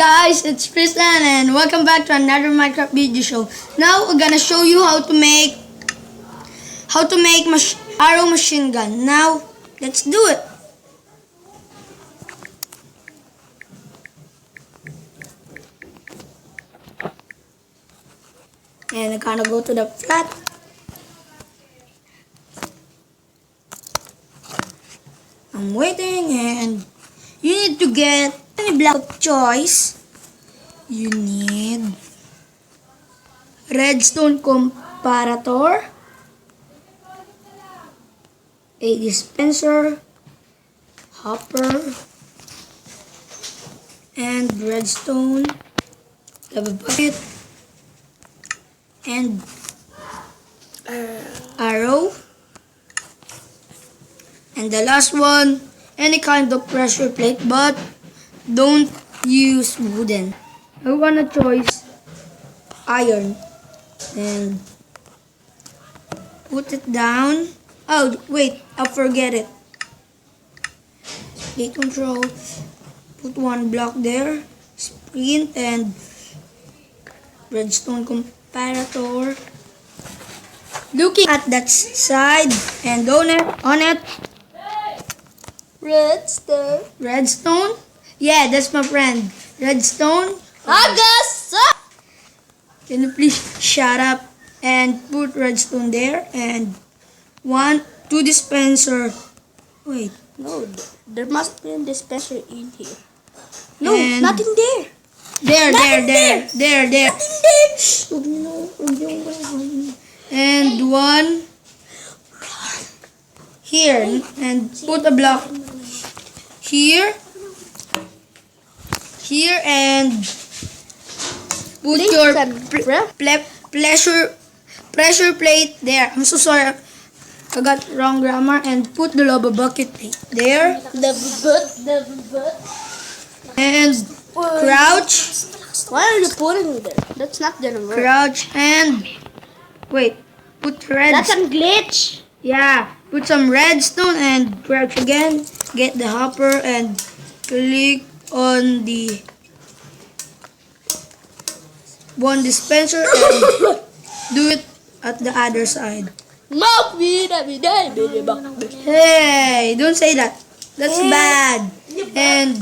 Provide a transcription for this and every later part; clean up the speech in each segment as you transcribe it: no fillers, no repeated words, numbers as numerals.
guys, it's Tristan and welcome back to another Minecraft video show. Now we're gonna show you how to make arrow machine gun. Now let's do it. And I'm gonna go to the flat. I'm waiting, and you need to get any block of choice. You need redstone comparator, a dispenser, hopper, and redstone, lava bucket, and arrow. And the last one, any kind of pressure plate, but don't use wooden. I wanna choose iron and put it down. Oh wait, I forget it. Speed control. Put one block there. Sprint and redstone comparator. Looking at that side and on it. Redstone? Yeah, that's my friend. Redstone. Can you please shut up and put redstone there and two dispenser. Wait. No, there must be a dispenser in here. No, and not in there. There. Nothing there. And one here, and put a block here, and put your pressure plate there. I'm so sorry, I got wrong grammar. And put the lava bucket there. And crouch. Why are you putting it there? That's not gonna work. Crouch and wait. Put red. That's a glitch. Yeah. Put some redstone and crouch again. Get the hopper and click on the one dispenser and do it at the other side. Hey, don't say that. That's bad. And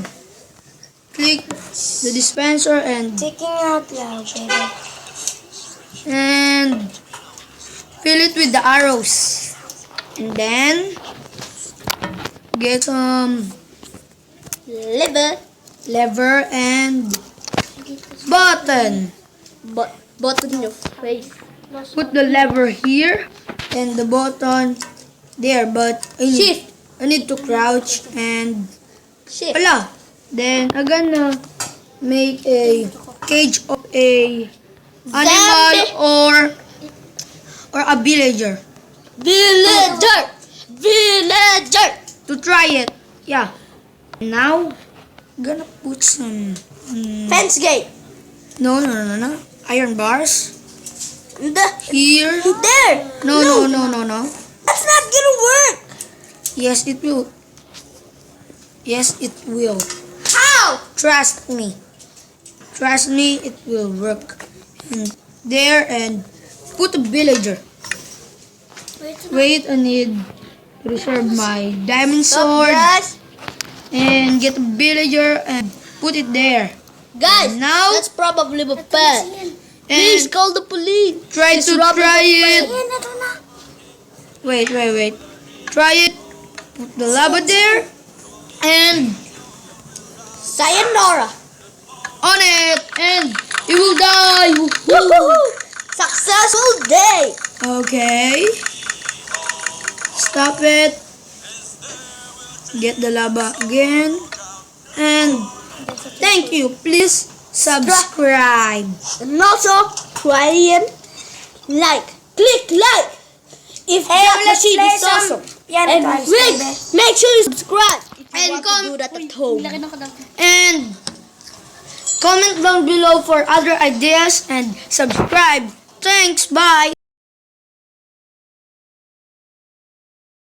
click the dispenser and Taking out loud, baby. and fill it with the arrows. And then get some lever and button. Button in your face. Put the lever here and the button there, but I need to crouch and Shift. wala. Then I'm gonna make a cage of a animal or a villager. Villager. To try it. Yeah. Now gonna put some Fence gate. No. Iron bars here. There. No. That's not gonna work. Yes, it will. Yes, it will. How? Trust me. Trust me, it will work. And there, and put a villager. Wait, I need to reserve my diamond sword and get a villager and put it there. Guys, And now that's probably a pet. Please call the police. try It's to robbing try the it. Wait. Try it. Put the lava there and Sayonara. on it, and it will die. Woohoo! Successful day. Okay. Stop it. Get the lava again. And thank you. Please subscribe. And also try and like. Click like. If that machine is awesome. And make sure you subscribe. And Do that at home. And comment down below for other ideas and subscribe. Thanks. Bye.